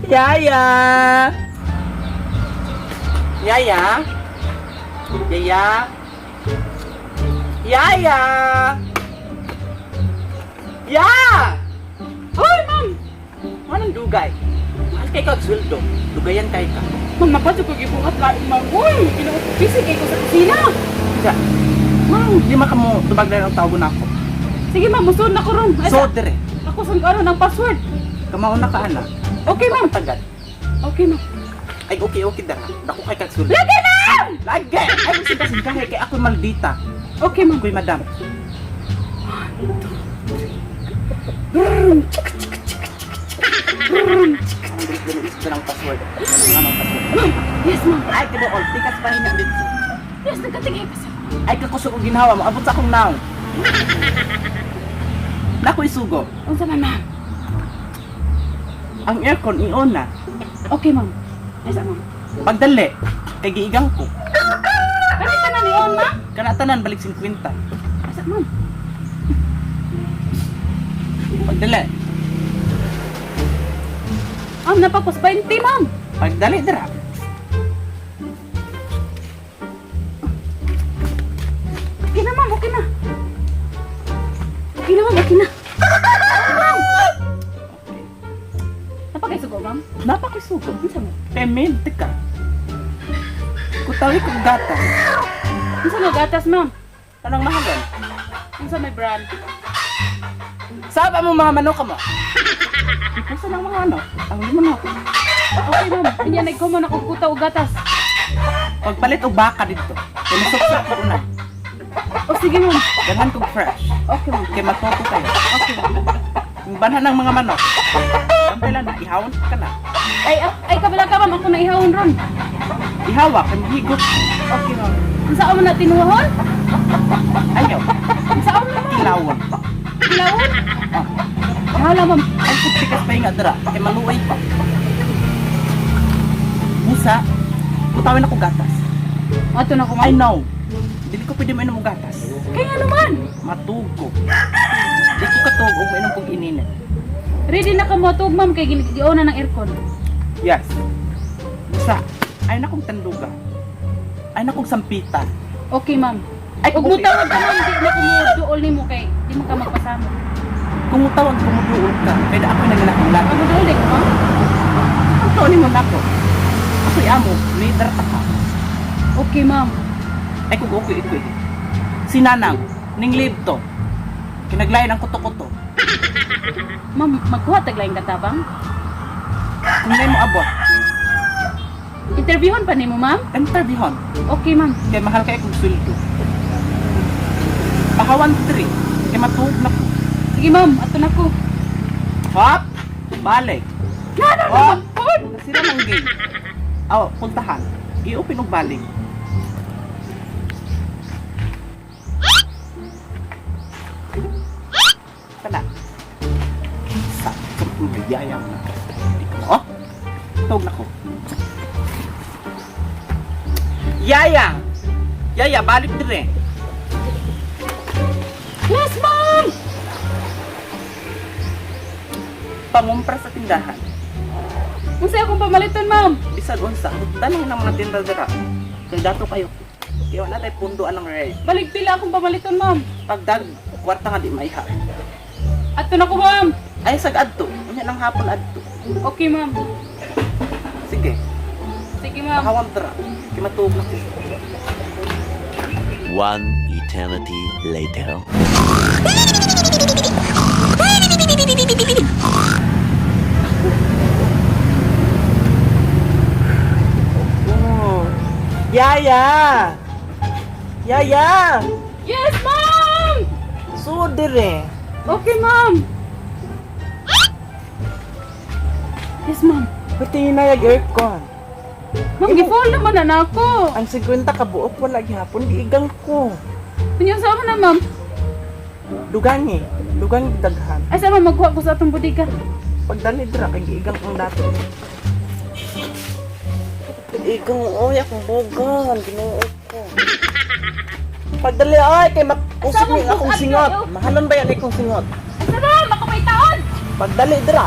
Yaya! Yaya! Yaya! Yaya! Ya! Hoy, ma'am! Anong dugay? Mahal kay kag sweldo. Dugayan kay ka. Ma'am, napasok ko gibungat lain, ma'am. Uy, busy kayo ko sa kusina. Siya. Ma'am, di man ka mo tubag na ang tawag na ako. Sige, ma'am, musunod na ko ron. Ay, So, dire. ako sa ano ng password. Kamaon na ka, ana. Okay, ma'am. Tagad. Okay, ma'am. Ay, okay dara. Dako kay kag sweldo. Lagi, ma'am! Lagi! Ay, sige kay ako maldita. Okay, ma'am. Ako'y madam. Ito ng password. Ano ang password? Yes, ma'am. Ay, kibuol. Tikas pa hinak dito. Yes, nagkatigay pa siya. Ay, kakusok ko ginhawa mo. Abot sa akong naong. Nako'y sugo. Unsa man, ma'am? Ang aircon, i-on na. Okay, ma'am. Yes, ma'am. Pagdali, kay giigang ko. Kani ka na niyon, ma'am? Kanatanan, balik 50. Yes, ma'am. Pagdali. Ma'am, napakos 20, ma'am. Pagdali, dira. Okay na, ma'am. Okay na. Okay na, ma'am. Okay na. Ma'am! Napakay sugo, ma'am? Napako'y sugo. Unsa mo? Pemen, tika. Kutawi kong gata. Unsa mo gatas, ma'am? Anong mahalan? Unsa may brand? Saba mo mga manok ka mo. Ikusa ng mga ano. Ang manok. Okay, ma'am. Kanya nagkumo na kong kuta o gatas. Pagpalit o baka dito. Kaya masuksak ko na. O sige, ma'am. Ganhan kong fresh. Okay, ma'am. Kaya matoto kayo. Okay, ma'am. Yung banhan ng mga manok. Sampay lang, ihawon ka na. Ay, kabila ka, ma'am. Ako na ihawon ron. Ihawa, kaya mahigot. Okay, ma'am. Unsa mo na tinuhon? Ayaw, Unsa mo na, ma'am? kilawon. Kilawon? Oh. Mahala, ma'am. Ay, tikas pa yung dira. Kaya maluway pa. Musa, utawin ako gatas. Ato na ko, I ma'am. know. Dili ko pwede mainom og gatas. Kaya naman. Matugo. Di ko katog og mainom kong ininin. Ready na ka mo tug, ma'am. Kay ginigiona ng aircon. Yes. Musa, ay na kong tanduga. Ay na kong sampitan. Okay, ma'am. Ay, Ug mo tawag ka, ma'am. Di na kumuduol ni mo kay di mo ka magpasamo. Kung tawag kumuduol ka, kaya ako nanginakong Ako duol din, ma'am. Ang taon ni mo nako. Ako'y amo, leader ta ka. Okay, ma'am. Ay kung okay. Sinanang, ning live to. Kinaglayan ang kuto-kuto. Ma'am, magkuha taglaing katabang. Kung na mo abot, Interviewon pa nimo, ma'am? interviewon. Okay, ma'am. Kaya mahal kayo kong sweldo. Pahawan 3, kaya matuog na ko. Sige, ma'am. Ato na ko. Hop! Balik. Nana, Oh! ma'am. Nasira ng game. Oh, puntahan. I-open og balik. Kana. Sa mayayang na. Oh! Tawag na ko. Yaya! Yaya, balik dire. Yes, ma'am. Pangumpra sa tindahan. Unsa akong pamaliton, ma'am? Bisag unsa, dali ng mga tindahan dira. Kay dato kayo. Kaya wala tayo punduan ng rate. Balik pila akong pamaliton, ma'am. Pagdag, kwarta nga di maiha. Ato na ko, ma'am. Ay, sag adto. Unya ng hapon adto. Okay, ma'am. Sige, Sige, ma'am. mahawang dira. Kaya matuog na ko. One eternity later. Oh. Yaya! Yaya! Yes, ma'am. So dire. Okay, ma'am. Yes, ma'am. Pati na yung aircon. Ma'am, gi-fall naman na ako. Ang 50 ka buok wala gyapon giigang ko. Kunya sa na, ma'am. Dugangi. Dugangi daghan. Ay, sa ma'am, magkuha ko sa atong bodega. Pagdali dira kay giigang kong dato. Giigang oy akong bugan, Ginoo ko. Pagdali ay kay makusog ni akong singot. Mahalon ba yan ikong singot? Ay, sa ma'am, ako may taon. Pagdali dira.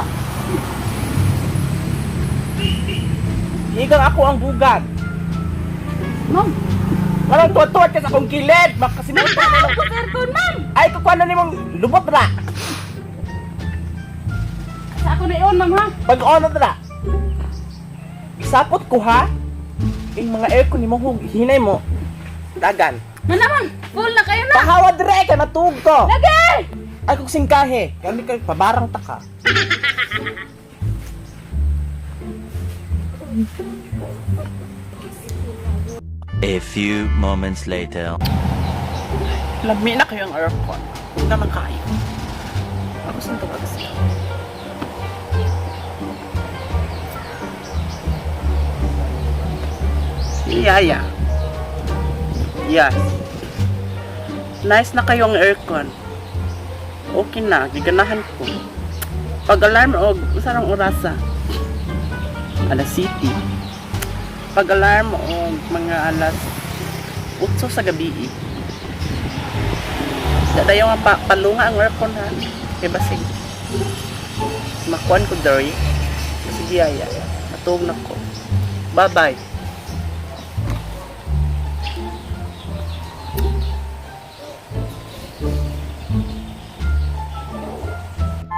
Higang ako ang bugad. Ma'am, Walang tuwad-tuwad ka sa akong kilid. Makasimutan na lang. ako sa aircon, ma'am. Ay, kukuha na nimong lubot na. Sa ako na iyon, ma'am, ha? Pag-on na na. Sapot ko ha. Yung mga aircon ni mo, hinay mo. Dagan. Mana, ma'am? Full na kayo na. Pahawa dire kay matug ko. Lagi! Ay kung singkahe. Kami kay pabarang taka. A few moments later. Lami na kayo ang aircon. Huwag naman kayo. Ako saan tawag siya? Yaya. Yes. Nice na kayo ang aircon. Okay na, giganahan ko. Pag-alarm o sarang orasa. Alas City. Pag-alarm o mga alas 8 sa gabi. Dadayo nga palunga ang aircon ha. Kaya basig. Makuan ko dari. Sige yaya. Matulog na ko. Bye-bye.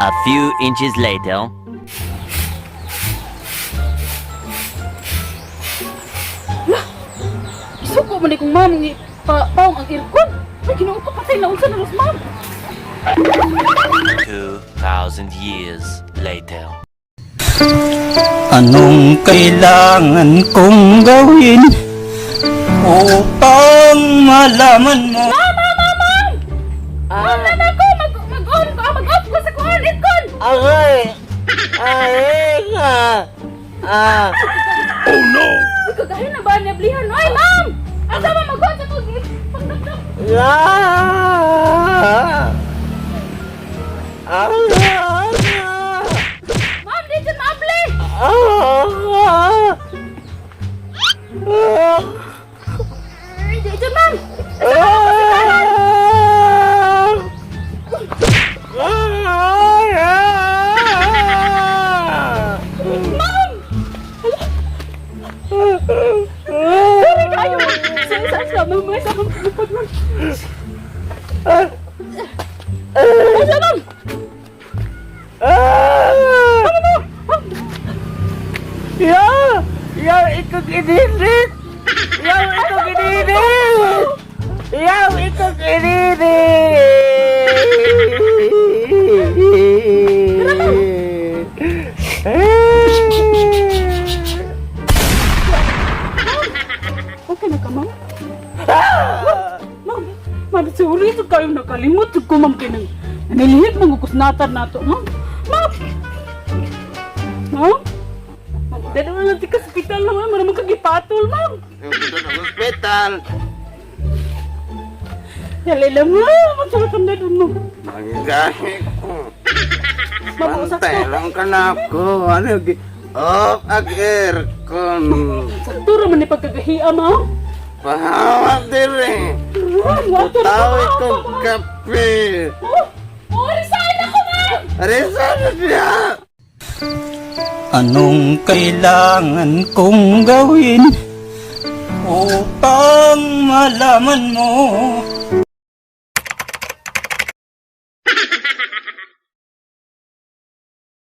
A few inches later. Suko man kung ma'am ni paong ang aircon. Ay, kinuha ko patay na unsa na ros, ma'am. 2,000 years later. Anong kailangan kong gawin upang malaman mo? Ma'am na ako mag-off ko sa kuhan aircon. Aray! Ay nga! Uy, kagahin na ba nablihan? Ay, ma'am! Asa ba mag-off sa kuhan? La! Ma'am, di dyan maabli! Di dyan, ma'am! Sorry kayo! Sa mga sa mga lupad, ma'am! Asa, ma'am! Yaw ikong ininit! Yaw ikong ininit! Yaw ikong Okay na ka, ma'am? Ma'am, sorry ito kayo nakalimot ko, ma'am, kinang nalihit mga kusnatan na to, ma'am. Ma'am! Ma'am? Dali mo lang ka sa hospital na, ma'am. Maramang kagipatol, ma'am. Hospital! Dali lang, ma'am. Magsalakan na doon, ma'am. Magahe ko. Ma'am, usap ko. Lang ka na ako. Ano, off ang aircon. Saktura man ni pagkagahia, ma'am. Pahawa dire. Ma'am, wato na Tawid ma'am. kong kape. Oh, resign ako, ma'am! Resign na siya. Anong kailangan kong gawin upang malaman mo